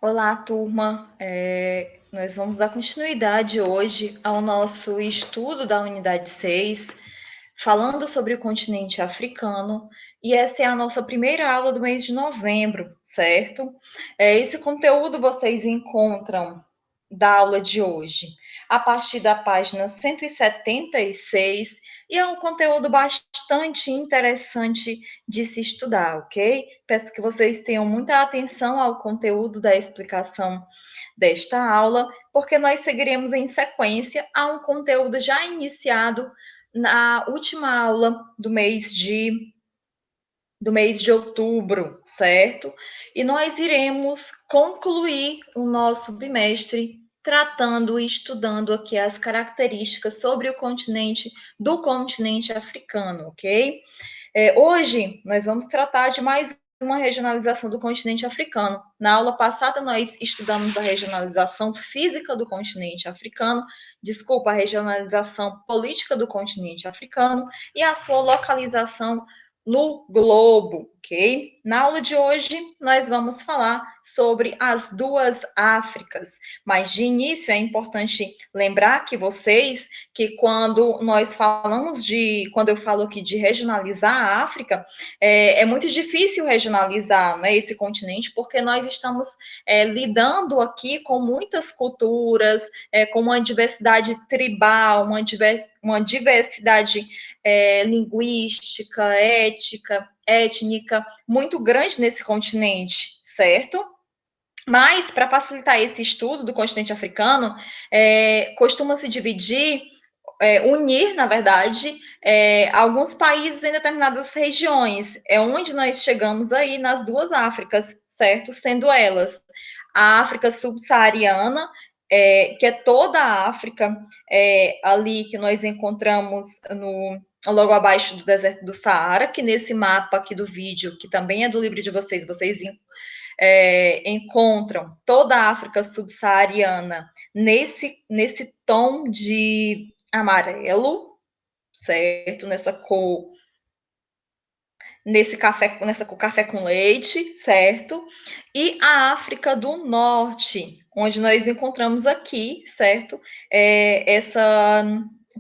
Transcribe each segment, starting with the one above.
Olá, turma. Nós vamos dar continuidade hoje ao nosso estudo da unidade 6, falando sobre o continente africano, e essa é a nossa primeira aula do mês de novembro, certo? Esse conteúdo vocês encontram da aula de hoje a partir da página 176, e é um conteúdo bastante interessante de se estudar, ok? Peço que vocês tenham muita atenção ao conteúdo da explicação desta aula, porque nós seguiremos em sequência a um conteúdo já iniciado na última aula do mês de outubro, certo? E nós iremos concluir o nosso bimestre tratando e estudando aqui as características sobre o continente africano, ok? Hoje nós vamos tratar de mais uma regionalização do continente africano. Na aula passada, nós estudamos a regionalização física do continente africano, a regionalização política do continente africano e a sua localização no globo, ok? Na aula de hoje, nós vamos falar sobre as duas Áfricas, mas de início é importante lembrar que quando eu falo aqui de regionalizar a África, é muito difícil regionalizar, né, esse continente, porque nós estamos lidando aqui com muitas culturas, com uma diversidade tribal, uma diversidade linguística, étnica, muito grande nesse continente, certo? Mas, para facilitar esse estudo do continente africano, costuma-se unir, na verdade, alguns países em determinadas regiões. É onde nós chegamos aí nas duas Áfricas, certo? Sendo elas a África subsaariana, que é toda a África, ali que nós encontramos logo abaixo do deserto do Saara, que nesse mapa aqui do vídeo, que também é do livro de vocês encontram toda a África subsaariana nesse tom de amarelo, certo? Nessa cor café com leite, certo? E a África do Norte, onde nós encontramos aqui, certo?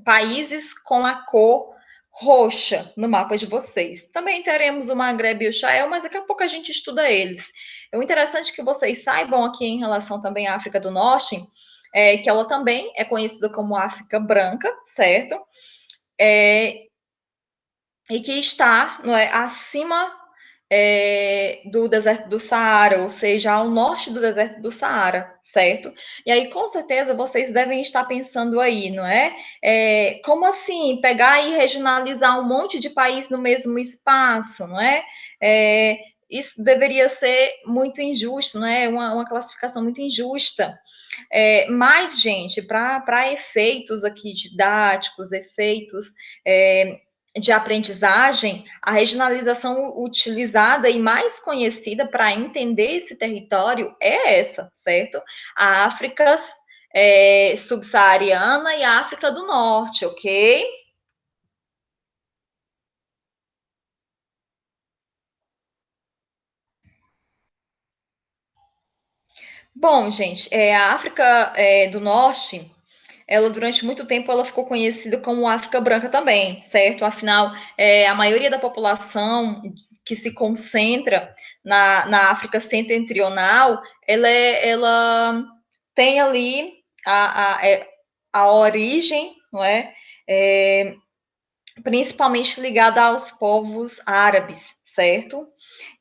Países com a cor roxa no mapa de vocês. Também teremos o Maghreb e o Sahel, mas daqui a pouco a gente estuda eles. O interessante é que vocês saibam aqui em relação também à África do Norte, que ela também é conhecida como África Branca, certo? E que está acima do deserto do Saara, ou seja, ao norte do deserto do Saara, certo? E aí, com certeza, vocês devem estar pensando aí, não é? Como assim pegar e regionalizar um monte de país no mesmo espaço, não é? Isso deveria ser muito injusto, não é? Uma classificação muito injusta. Mas, gente, para efeitos aqui didáticos, efeitos de aprendizagem, a regionalização utilizada e mais conhecida para entender esse território é essa, certo? A África subsaariana e a África do Norte, ok? Bom, gente, a África do Norte, ela durante muito tempo ela ficou conhecida como África Branca também, certo? Afinal, a maioria da população que se concentra na África setentrional, ela tem ali a origem, não é? Principalmente ligada aos povos árabes, certo?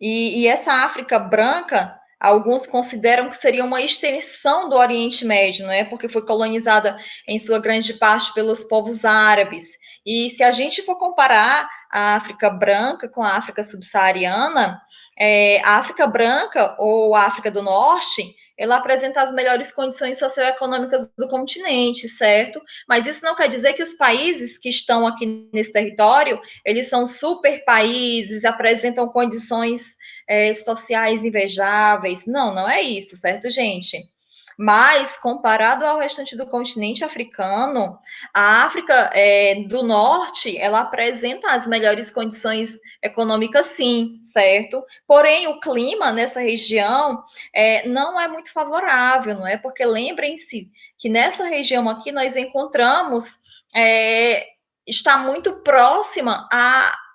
E essa África branca, alguns consideram que seria uma extensão do Oriente Médio, não é? Porque foi colonizada em sua grande parte pelos povos árabes. E se a gente for comparar a África branca com a África subsaariana, a África branca ou a África do Norte, ela apresenta as melhores condições socioeconômicas do continente, certo? Mas isso não quer dizer que os países que estão aqui nesse território, eles são super países, apresentam condições sociais invejáveis. Não, não é isso, certo, gente? Mas, comparado ao restante do continente africano, a África do Norte, ela apresenta as melhores condições econômicas, sim, certo? Porém, o clima nessa região não é muito favorável, não é? Porque lembrem-se que nessa região aqui nós encontramos, está muito próxima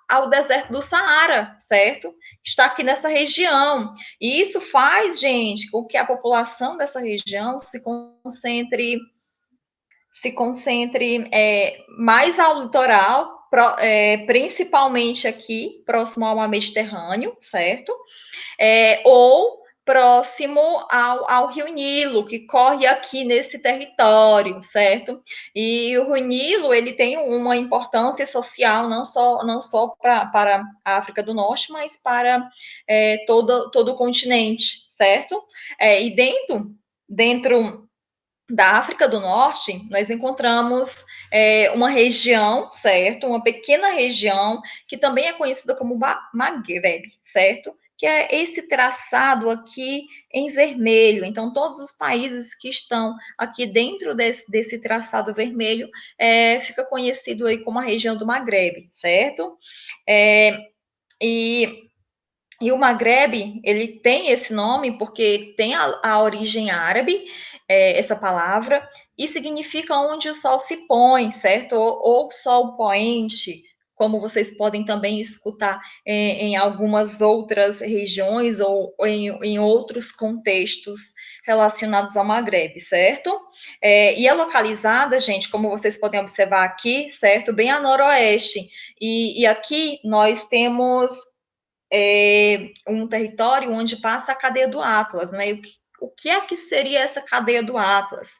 ao deserto do Saara, certo? Está aqui nessa região. E isso faz, gente, com que a população dessa região se concentre mais ao litoral, principalmente aqui, próximo ao mar Mediterrâneo, certo? Ou próximo ao Rio Nilo, que corre aqui nesse território, certo? E o Rio Nilo, ele tem uma importância social, não só para a África do Norte, mas para todo o continente, certo? E dentro da África do Norte, nós encontramos uma região, certo? Uma pequena região, que também é conhecida como Maghreb, certo? Que é esse traçado aqui em vermelho. Então, todos os países que estão aqui dentro desse traçado vermelho fica conhecido aí como a região do Maghreb, certo? E o Maghreb, ele tem esse nome porque tem a origem árabe, essa palavra, e significa onde o sol se põe, certo? Ou sol poente, como vocês podem também escutar em algumas outras regiões ou em outros contextos relacionados ao Maghreb, certo? E é localizada, gente, como vocês podem observar aqui, certo? Bem a noroeste. E aqui nós temos um território onde passa a cadeia do Atlas, né? O que é que seria essa cadeia do Atlas?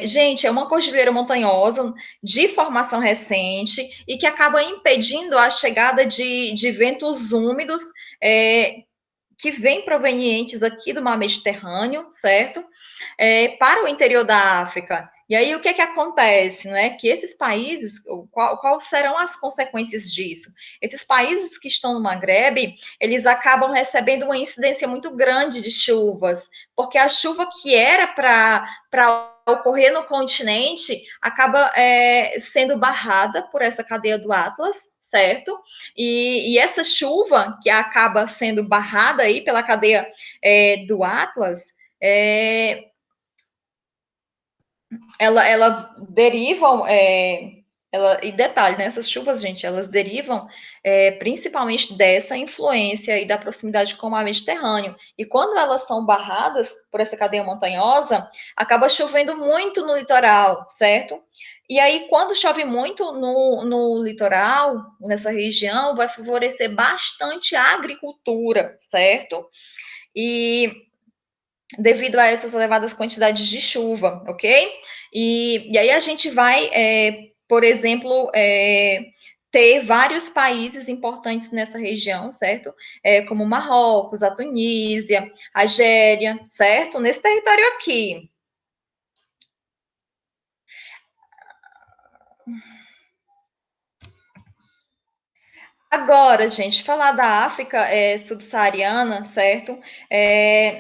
Gente, é uma cordilheira montanhosa de formação recente e que acaba impedindo a chegada de ventos úmidos que vêm provenientes aqui do mar Mediterrâneo, certo? Para o interior da África. E aí, o que acontece, não é? Que esses países, quais serão as consequências disso? Esses países que estão no Maghreb, eles acabam recebendo uma incidência muito grande de chuvas, porque a chuva que era para ocorrer no continente acaba sendo barrada por essa cadeia do Atlas, certo? E essa chuva que acaba sendo barrada aí pela cadeia do Atlas, ela derivam, e detalhe, né, essas chuvas, gente, elas derivam principalmente dessa influência e da proximidade com o mar Mediterrâneo. E quando elas são barradas por essa cadeia montanhosa, acaba chovendo muito no litoral, certo? E aí, quando chove muito no litoral, nessa região, vai favorecer bastante a agricultura, certo? E devido a essas elevadas quantidades de chuva, ok? E aí a gente vai, por exemplo, ter vários países importantes nessa região, certo? Como Marrocos, a Tunísia, a Argélia, certo? Nesse território aqui. Agora, gente, falar da África subsaariana, certo?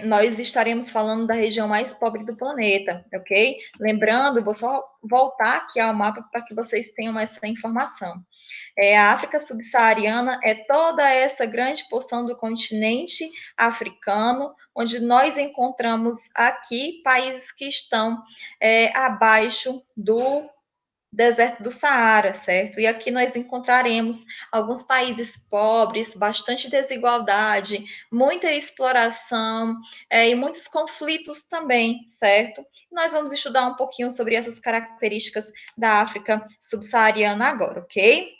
Nós estaremos falando da região mais pobre do planeta, ok? Lembrando, vou só voltar aqui ao mapa para que vocês tenham essa informação. A África subsaariana é toda essa grande porção do continente africano, onde nós encontramos aqui países que estão abaixo do deserto do Saara, certo? E aqui nós encontraremos alguns países pobres, bastante desigualdade, muita exploração e muitos conflitos também, certo? Nós vamos estudar um pouquinho sobre essas características da África subsaariana agora, ok?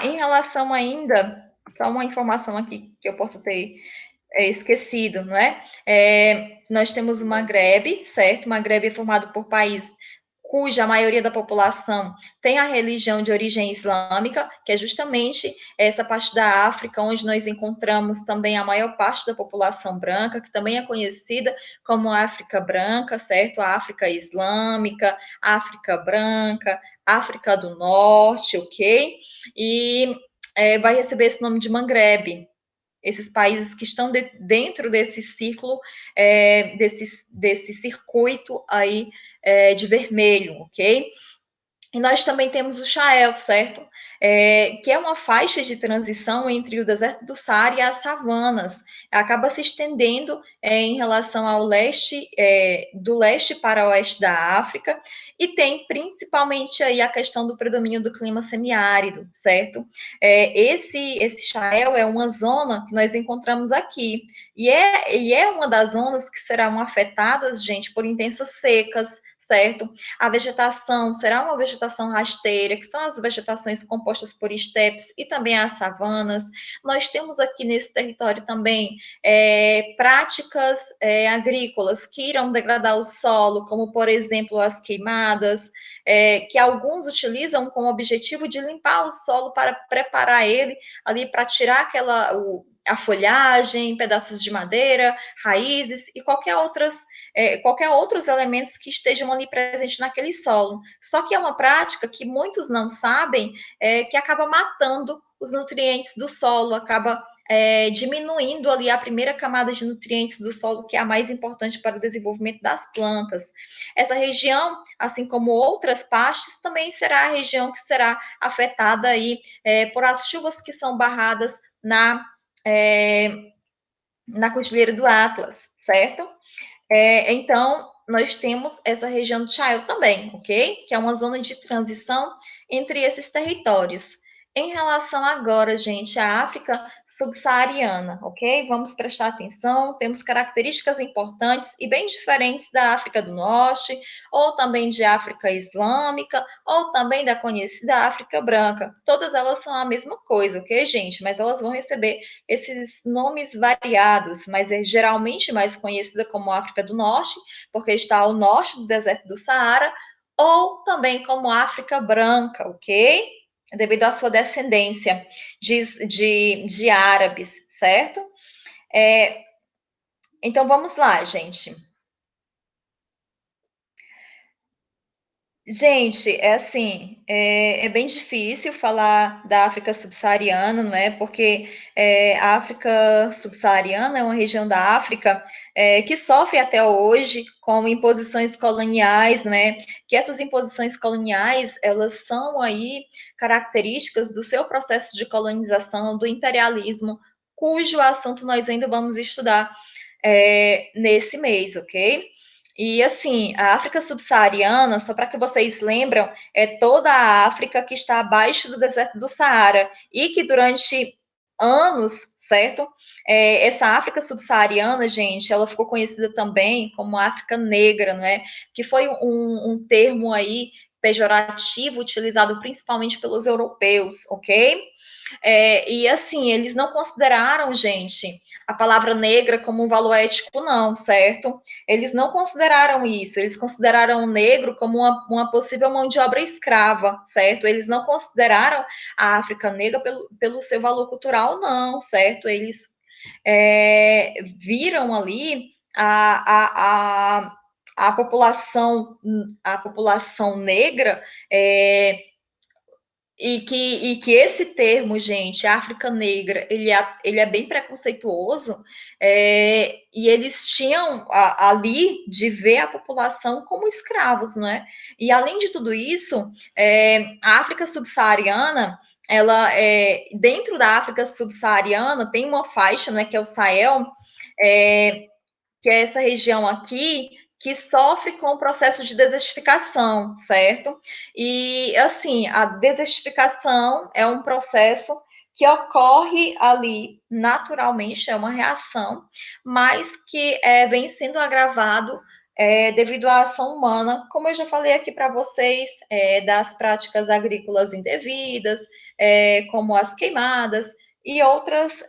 Em relação ainda, só uma informação aqui que eu posso ter esquecido, não é? Nós temos o Maghreb, certo? O Maghreb é formado por países cuja maioria da população tem a religião de origem islâmica, que é justamente essa parte da África onde nós encontramos também a maior parte da população branca, que também é conhecida como África branca, certo? A África islâmica, África branca, África do Norte, ok? E vai receber esse nome de Maghreb, esses países que estão dentro desse círculo, desse circuito aí de vermelho, ok? E nós também temos o Sahel, certo? Que é uma faixa de transição entre o deserto do Saara e as savanas. Acaba se estendendo em relação ao leste, do leste para o oeste da África, e tem principalmente aí a questão do predomínio do clima semiárido, certo? Esse Sahel é uma zona que nós encontramos aqui, e é uma das zonas que serão afetadas, gente, por intensas secas, certo? A vegetação será uma vegetação rasteira, que são as vegetações compostas por estepes e também as savanas. Nós temos aqui nesse território também práticas agrícolas que irão degradar o solo, como, por exemplo, as queimadas, que alguns utilizam com o objetivo de limpar o solo para preparar ele ali para tirar a folhagem, pedaços de madeira, raízes e qualquer outros elementos que estejam ali presentes naquele solo. Só que é uma prática que muitos não sabem, que acaba matando os nutrientes do solo, acaba diminuindo ali a primeira camada de nutrientes do solo, que é a mais importante para o desenvolvimento das plantas. Essa região, assim como outras pastes, também será a região que será afetada aí por as chuvas que são barradas na Cordilheira do Atlas, certo? Então, nós temos essa região do Sahel também, ok? Que é uma zona de transição entre esses territórios. Em relação agora, gente, à África subsaariana, ok? Vamos prestar atenção, temos características importantes e bem diferentes da África do Norte, ou também de África Islâmica, ou também da conhecida África Branca. Todas elas são a mesma coisa, ok, gente? Mas elas vão receber esses nomes variados, mas é geralmente mais conhecida como África do Norte, porque está ao norte do deserto do Saara, ou também como África Branca, ok? Devido à sua descendência de árabes, certo? Então vamos lá, gente. Gente, é assim, é bem difícil falar da África subsaariana, não é? Porque a África subsaariana é uma região da África que sofre até hoje com imposições coloniais, não é? Que essas imposições coloniais, elas são aí características do seu processo de colonização, do imperialismo, cujo assunto nós ainda vamos estudar nesse mês, ok? E assim, a África subsaariana, só para que vocês lembram, é toda a África que está abaixo do deserto do Saara e que durante anos, certo? Essa África subsaariana, gente, ela ficou conhecida também como África Negra, não é? Que foi um termo aí pejorativo utilizado principalmente pelos europeus, ok? E assim, eles não consideraram, gente, a palavra negra como um valor ético, não, certo? Eles não consideraram isso, eles consideraram o negro como uma possível mão de obra escrava, certo? Eles não consideraram a África negra pelo seu valor cultural, não, certo? Eles viram ali a população negra e que esse termo, gente, África Negra, ele é bem preconceituoso, e eles tinham ali de ver a população como escravos, não é? E além de tudo isso, a África subsaariana, ela, dentro da África subsaariana, tem uma faixa, né, que é o Sahel, que é essa região aqui, que sofre com o processo de desertificação, certo? E, assim, a desertificação é um processo que ocorre ali naturalmente, é uma reação, mas que vem sendo agravado devido à ação humana, como eu já falei aqui para vocês, das práticas agrícolas indevidas, como as queimadas e outras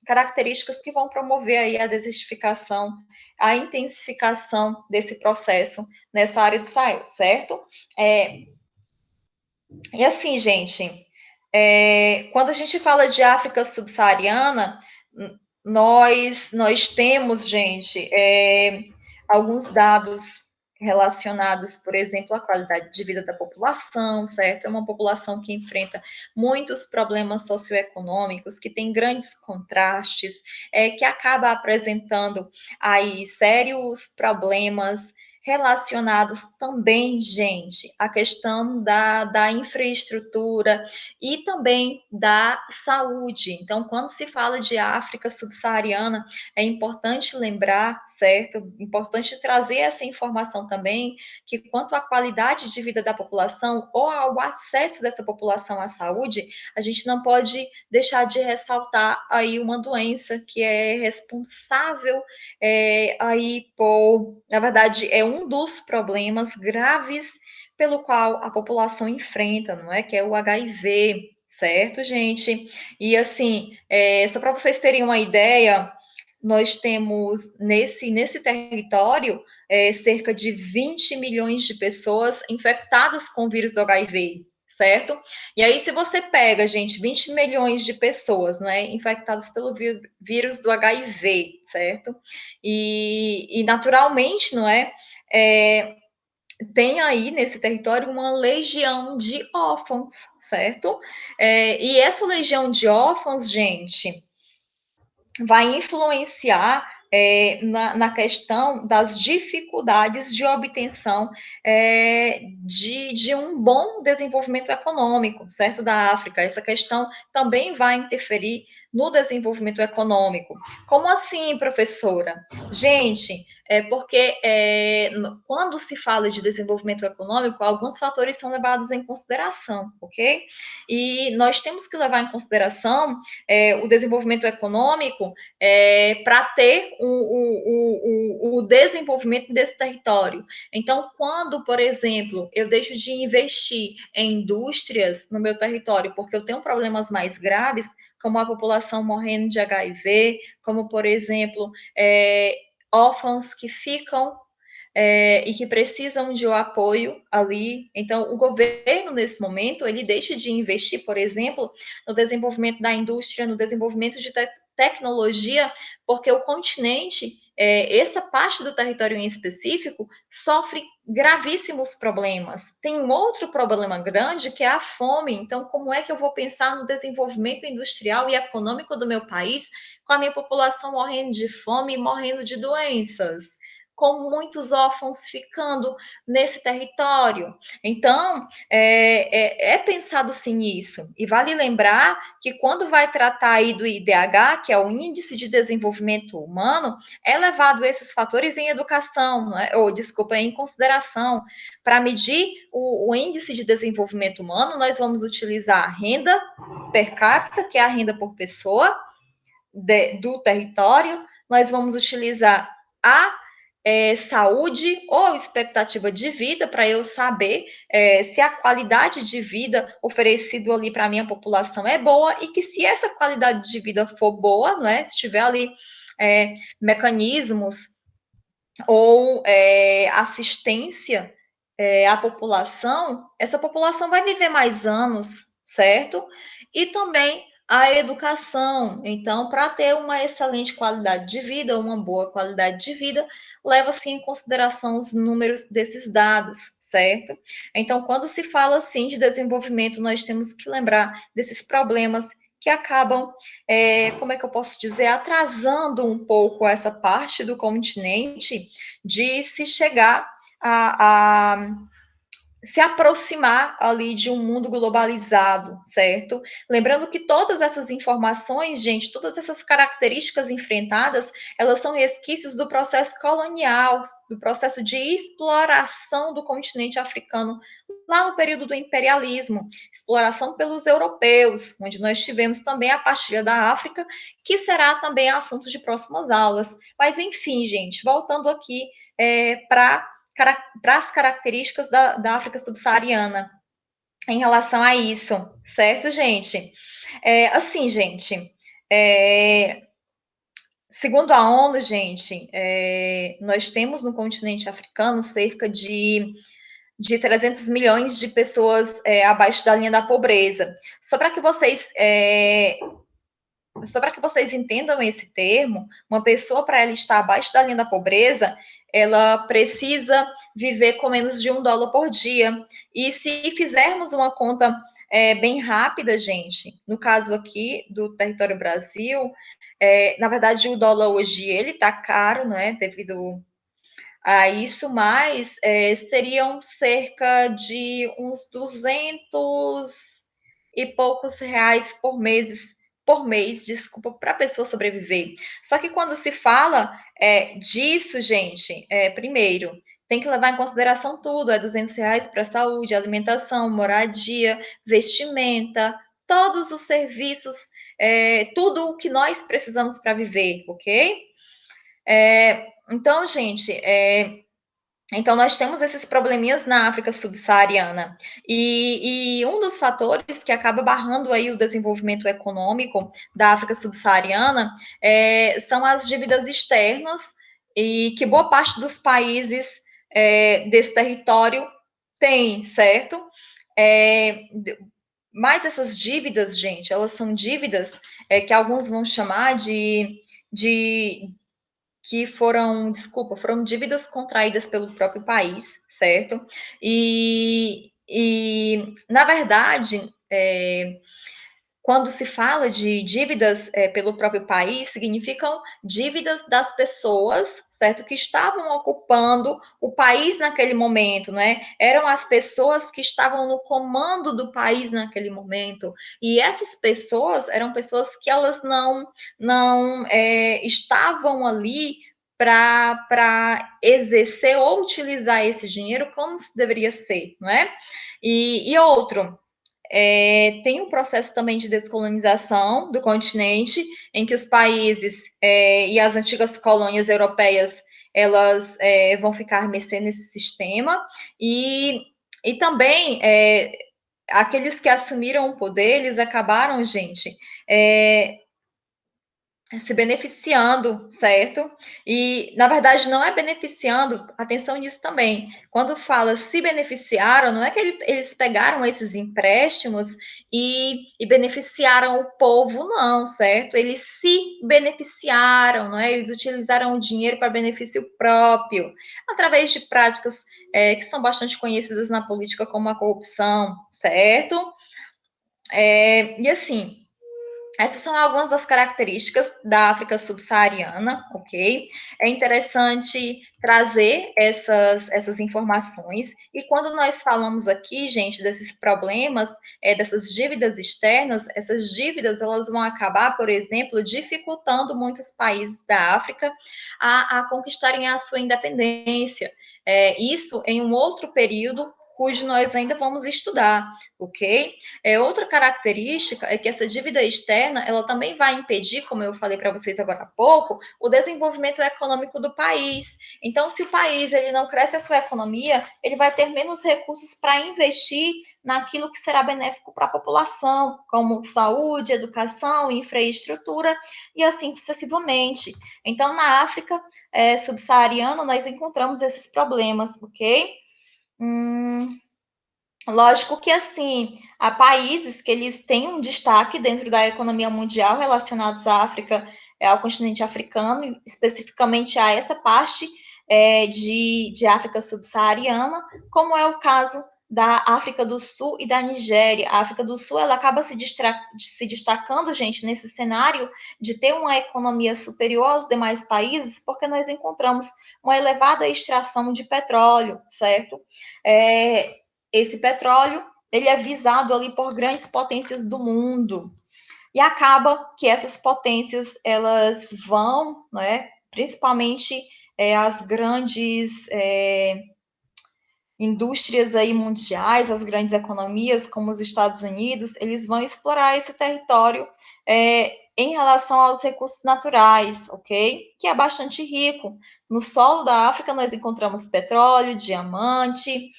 características que vão promover aí a desertificação, a intensificação desse processo nessa área de Sahel, certo? E assim, gente, quando a gente fala de África subsaariana, nós temos, gente, alguns dados relacionados, por exemplo, à qualidade de vida da população, certo? É uma população que enfrenta muitos problemas socioeconômicos, que tem grandes contrastes, que acaba apresentando aí sérios problemas relacionados também, gente, à questão da infraestrutura e também da saúde. Então, quando se fala de África subsaariana, é importante lembrar, certo? Importante trazer essa informação também, que quanto à qualidade de vida da população ou ao acesso dessa população à saúde, a gente não pode deixar de ressaltar aí uma doença que é responsável aí por, na verdade, é um dos problemas graves pelo qual a população enfrenta, não é? Que é o HIV, certo, gente? E assim, só para vocês terem uma ideia, nós temos nesse território cerca de 20 milhões de pessoas infectadas com o vírus do HIV, certo? E aí, se você pega, gente, 20 milhões de pessoas, né, infectadas pelo vírus do HIV, certo? E naturalmente, não tem aí nesse território uma legião de órfãos, certo? E essa legião de órfãos, gente, vai influenciar na questão das dificuldades de obtenção de um bom desenvolvimento econômico, certo, da África. Essa questão também vai interferir no desenvolvimento econômico. Como assim, professora? Gente, porque quando se fala de desenvolvimento econômico, alguns fatores são levados em consideração, ok? E nós temos que levar em consideração o desenvolvimento econômico para ter o desenvolvimento desse território. Então, quando, por exemplo, eu deixo de investir em indústrias no meu território porque eu tenho problemas mais graves, como a população morrendo de HIV, como, por exemplo, órfãos que ficam e que precisam de um apoio ali. Então, o governo, nesse momento, ele deixa de investir, por exemplo, no desenvolvimento da indústria, no desenvolvimento de tecnologia, porque o continente, essa parte do território em específico, sofre gravíssimos problemas. Tem um outro problema grande, que é a fome. Então, como é que eu vou pensar no desenvolvimento industrial e econômico do meu país com a minha população morrendo de fome e morrendo de doenças? Com muitos órfãos ficando nesse território. Então, é pensado sim nisso. E vale lembrar que quando vai tratar aí do IDH, que é o Índice de Desenvolvimento Humano, é levado esses fatores em educação, né? Ou, desculpa, em consideração. Para medir o Índice de Desenvolvimento Humano, nós vamos utilizar a renda per capita, que é a renda por pessoa do território, nós vamos utilizar a saúde ou expectativa de vida, para eu saber se a qualidade de vida oferecida ali para a minha população é boa, e que se essa qualidade de vida for boa, não é? Se tiver ali mecanismos ou assistência à população, essa população vai viver mais anos, certo? E também a educação. Então, para ter uma excelente qualidade de vida, uma boa qualidade de vida, leva-se em consideração os números desses dados, certo? Então, quando se fala assim de desenvolvimento, nós temos que lembrar desses problemas que acabam, como é que eu posso dizer, atrasando um pouco essa parte do continente de se chegar a se aproximar ali de um mundo globalizado, certo? Lembrando que todas essas informações, gente, todas essas características enfrentadas, elas são resquícios do processo colonial, do processo de exploração do continente africano, lá no período do imperialismo, exploração pelos europeus, onde nós tivemos também a partilha da África, que será também assunto de próximas aulas. Mas, enfim, gente, voltando aqui para as características da África subsaariana em relação a isso, certo, gente? Assim, gente, segundo a ONU, gente, nós temos no continente africano cerca de 300 milhões de pessoas abaixo da linha da pobreza. Só para que vocês só para que vocês entendam esse termo, uma pessoa, para ela estar abaixo da linha da pobreza, ela precisa viver com menos de $1 por dia. E se fizermos uma conta bem rápida, gente, no caso aqui do território Brasil, na verdade, o dólar hoje ele está caro, não é? Devido a isso, mas seriam cerca de uns 200 e poucos reais por mês, desculpa, para a pessoa sobreviver. Só que quando se fala disso, gente, primeiro, tem que levar em consideração tudo, R$ 200 para saúde, alimentação, moradia, vestimenta, todos os serviços, tudo o que nós precisamos para viver, ok? Então, gente, então nós temos esses probleminhas na África subsaariana. E um dos fatores que acaba barrando aí o desenvolvimento econômico da África subsaariana são as dívidas externas, e que boa parte dos países desse território tem, certo? Mas essas dívidas, gente, elas são dívidas que alguns vão chamar de que foram dívidas contraídas pelo próprio país, certo? Na verdade, quando se fala de dívidas pelo próprio país, significam dívidas das pessoas, certo? Que estavam ocupando o país naquele momento, né? Eram as pessoas que estavam no comando do país naquele momento. E essas pessoas eram pessoas que elas não estavam ali para exercer ou utilizar esse dinheiro como se deveria ser, não é? E outro, tem um processo também de descolonização do continente, em que os países e as antigas colônias europeias elas vão ficar à mercê nesse sistema, e também aqueles que assumiram o poder, eles acabaram, gente, se beneficiando, certo? E, na verdade, não é beneficiando, atenção nisso também. Quando fala se beneficiaram, não é que eles pegaram esses empréstimos e beneficiaram o povo, não, certo? Eles se beneficiaram, não é? Eles utilizaram o dinheiro para benefício próprio, através de práticas que são bastante conhecidas na política, como a corrupção, certo? E assim, essas são algumas das características da África subsaariana, ok? É interessante trazer essas informações. E quando nós falamos aqui, gente, desses problemas, dessas dívidas externas, essas dívidas elas vão acabar, por exemplo, dificultando muitos países da África a conquistarem a sua independência. Isso em um outro período cujo nós ainda vamos estudar, ok? Outra característica é que essa dívida externa, ela também vai impedir, como eu falei para vocês agora há pouco, o desenvolvimento econômico do país. Então, se o país ele não cresce a sua economia, ele vai ter menos recursos para investir naquilo que será benéfico para a população, como saúde, educação, infraestrutura e assim sucessivamente. Então, na África subsaariana, nós encontramos esses problemas, ok? Lógico que, assim, há países que eles têm um destaque dentro da economia mundial relacionados à África, ao continente africano, especificamente a essa parte de África subsaariana, como é o caso da África do Sul e da Nigéria. A África do Sul, ela acaba se destacando, gente, nesse cenário de ter uma economia superior aos demais países, porque nós encontramos uma elevada extração de petróleo, certo? Esse petróleo, ele é visado ali por grandes potências do mundo. E acaba que essas potências, elas vão, né, principalmente as grandes indústrias aí mundiais, as grandes economias, como os Estados Unidos, eles vão explorar esse território em relação aos recursos naturais, ok? Que é bastante rico. No solo da África, nós encontramos petróleo, diamante,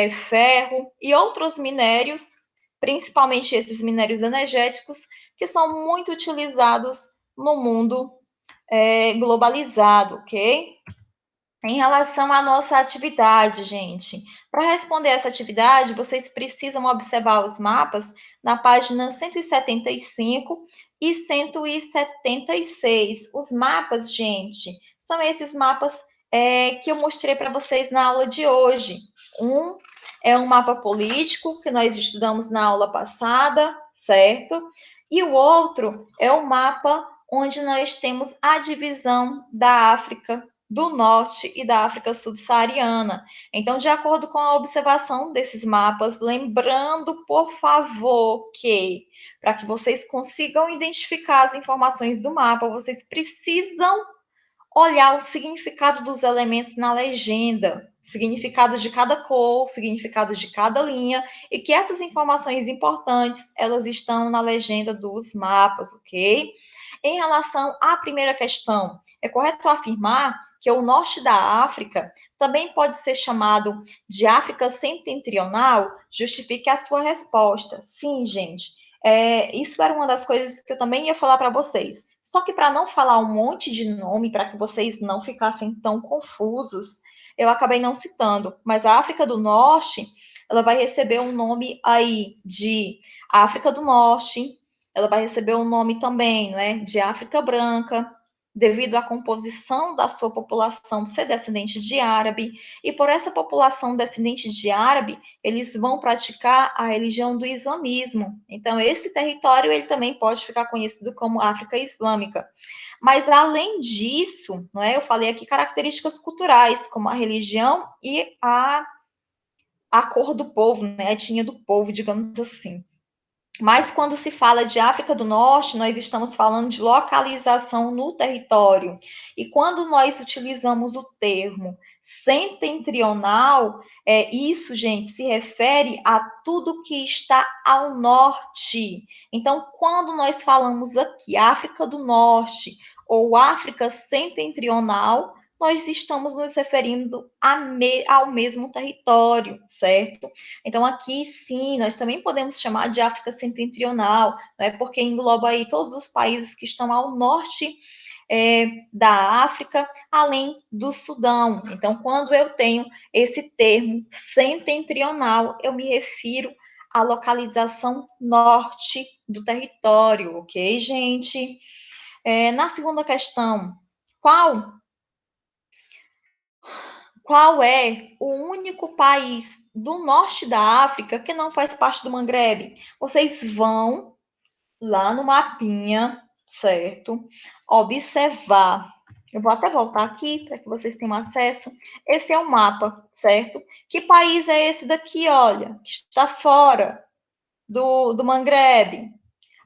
ferro e outros minérios, principalmente esses minérios energéticos, que são muito utilizados no mundo globalizado, ok? Em relação à nossa atividade, gente, para responder essa atividade, vocês precisam observar os mapas na página 175 e 176. Os mapas, gente, são esses mapas que eu mostrei para vocês na aula de hoje. Um é um mapa político que nós estudamos na aula passada, certo? E o outro é o mapa onde nós temos a divisão da África do Norte e da África subsaariana. Então, de acordo com a observação desses mapas, lembrando, por favor, que para que vocês consigam identificar as informações do mapa, vocês precisam olhar o significado dos elementos na legenda, significado de cada cor, significado de cada linha, e que essas informações importantes, elas estão na legenda dos mapas, ok? Em relação à primeira questão, é correto afirmar que o norte da África também pode ser chamado de África setentrional? Justifique a sua resposta. Sim, gente. Isso era uma das coisas que eu também ia falar para vocês. Só que para não falar um monte de nome, para que vocês não ficassem tão confusos, eu acabei não citando. Mas a África do Norte, ela vai receber um nome aí de África do Norte, ela vai receber um nome também, né, de África Branca, devido à composição da sua população ser descendente de árabe, e por essa população descendente de árabe, eles vão praticar a religião do islamismo. Então, esse território ele também pode ficar conhecido como África Islâmica. Mas, além disso, né, eu falei aqui características culturais, como a religião e a cor do povo, né, a etnia do povo, digamos assim. Mas quando se fala de África do Norte, nós estamos falando de localização no território. E quando nós utilizamos o termo setentrional, isso, gente, se refere a tudo que está ao norte. Então, quando nós falamos aqui África do Norte ou África setentrional, nós estamos nos referindo ao mesmo território, certo? Então, aqui sim, nós também podemos chamar de África setentrional, né, porque engloba aí todos os países que estão ao norte da África, além do Sudão. Então, quando eu tenho esse termo setentrional, eu me refiro à localização norte do território, ok, gente? Na segunda questão, qual qual é o único país do norte da África que não faz parte do Mangrebe? Vocês vão lá no mapinha, certo? Observar. Eu vou até voltar aqui para que vocês tenham acesso. Esse é o mapa, certo? Que país é esse daqui, olha, que está fora do Mangrebe?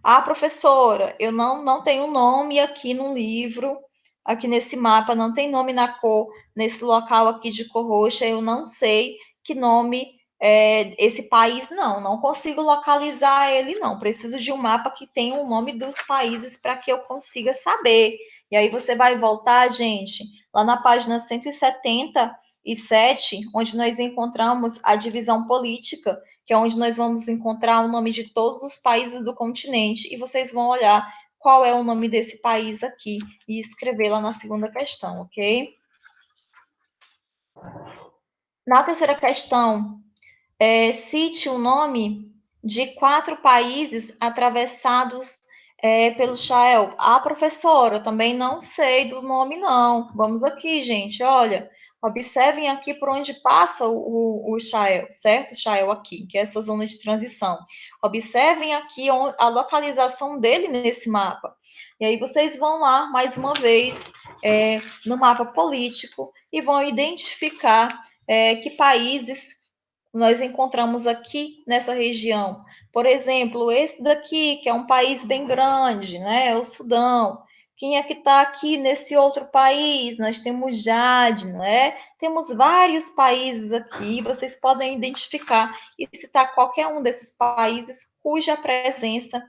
Ah, professora, eu não tenho nome aqui no livro, aqui nesse mapa, não tem nome na cor, nesse local aqui de cor roxa, eu não sei que nome é esse país, não consigo localizar ele, não. Preciso de um mapa que tenha o nome dos países para que eu consiga saber. E aí você vai voltar, gente, lá na página 177, onde nós encontramos a divisão política, que é onde nós vamos encontrar o nome de todos os países do continente, e vocês vão olhar qual é o nome desse país aqui e escrever lá na segunda questão, ok? Na terceira questão, cite o nome de 4 países atravessados pelo Sahel. Ah, professora, também não sei do nome, não. Vamos aqui, gente, olha. Observem aqui por onde passa o Sahel, certo? O Sahel aqui, que é essa zona de transição. Observem aqui a localização dele nesse mapa. E aí vocês vão lá, mais uma vez, no mapa político e vão identificar que países nós encontramos aqui nessa região. Por exemplo, esse daqui, que é um país bem grande, né? É o Sudão. Quem é que está aqui nesse outro país? Nós temos Jade, né? Temos vários países aqui, vocês podem identificar e citar qualquer um desses países cuja presença,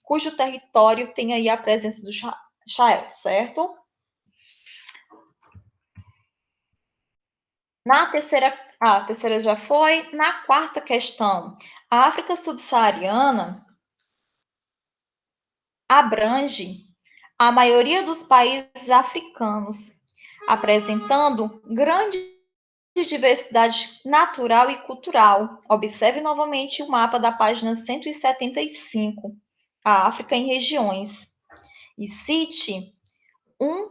cujo território tem aí a presença do Sahel, certo? Na terceira, a terceira já foi. Na quarta questão, a África subsaariana abrange a maioria dos países africanos. apresentando grande diversidade natural e cultural. Observe novamente o mapa da página 175, a África em regiões, e cite um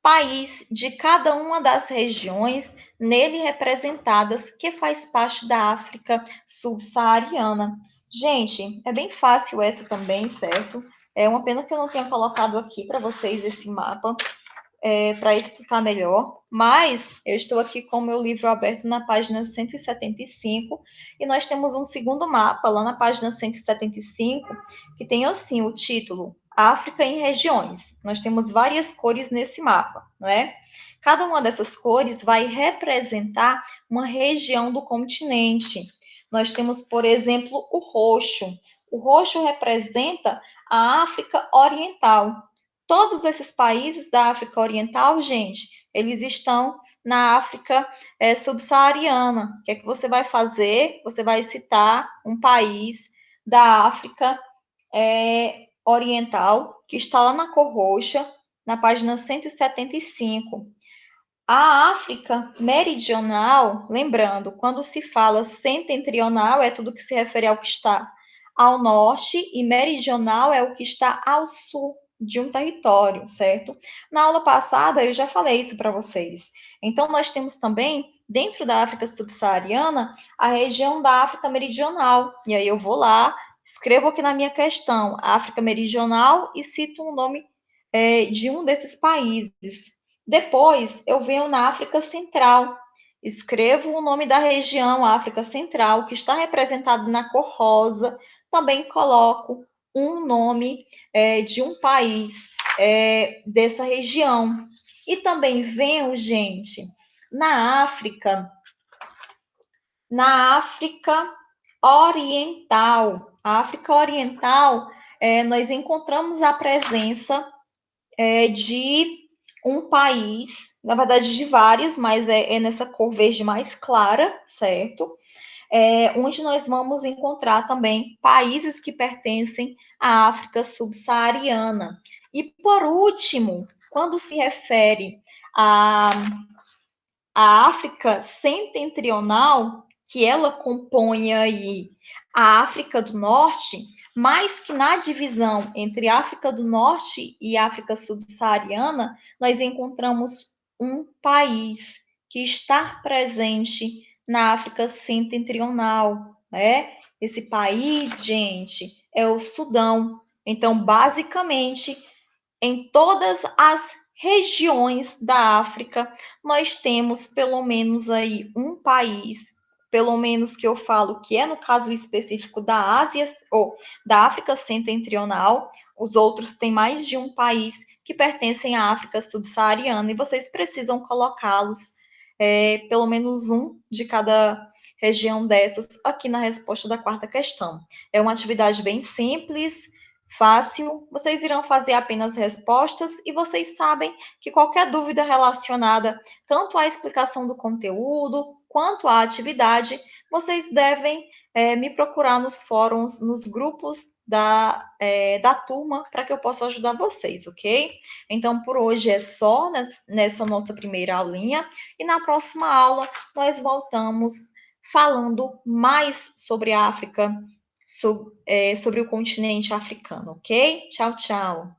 país de cada uma das regiões nele representadas que faz parte da África subsaariana. Gente, é bem fácil essa também, certo? É uma pena que eu não tenha colocado aqui para vocês esse mapa, para explicar melhor, mas eu estou aqui com o meu livro aberto na página 175 e nós temos um segundo mapa lá na página 175 que tem assim o título África em regiões. Nós temos várias cores nesse mapa, não é? Cada uma dessas cores vai representar uma região do continente. Nós temos, por exemplo, o roxo. O roxo representa a África Oriental. Todos esses países da África Oriental, gente, eles estão na África subsaariana. O que é que você vai fazer? Você vai citar um país da África Oriental, que está lá na cor roxa, na página 175. A África Meridional, lembrando, quando se fala setentrional, é tudo que se refere ao que está ao norte, e meridional é o que está ao sul de um território, certo? Na aula passada eu já falei isso para vocês. Então, nós temos também, dentro da África subsaariana, a região da África Meridional. E aí eu vou lá, escrevo aqui na minha questão, África Meridional, e cito o nome de um desses países. Depois, eu venho na África Central, escrevo o nome da região África Central, que está representado na cor rosa, também coloco um nome de um país dessa região. E também venho, gente, na África Oriental. A África Oriental, nós encontramos a presença de um país, na verdade de vários, mas é nessa cor verde mais clara, certo? Onde nós vamos encontrar também países que pertencem à África subsaariana. E por último, quando se refere à África setentrional, que ela compõe aí a África do Norte, mais que na divisão entre África do Norte e África subsaariana, nós encontramos um país que está presente na África setentrional, né? Esse país, gente, é o Sudão. Então, basicamente, em todas as regiões da África, nós temos pelo menos aí um país, pelo menos que eu falo que é no caso específico da Ásia ou da África Setentrional, os outros têm mais de um país que pertencem à África subsaariana e vocês precisam colocá-los, pelo menos um de cada região dessas aqui na resposta da quarta questão. É uma atividade bem simples, fácil, vocês irão fazer apenas respostas e vocês sabem que qualquer dúvida relacionada tanto à explicação do conteúdo quanto à atividade, vocês devem me procurar nos fóruns, nos grupos da turma, para que eu possa ajudar vocês, ok? Então, por hoje é só nessa nossa primeira aulinha, e na próxima aula nós voltamos falando mais sobre a África, sobre o continente africano, ok? Tchau, tchau.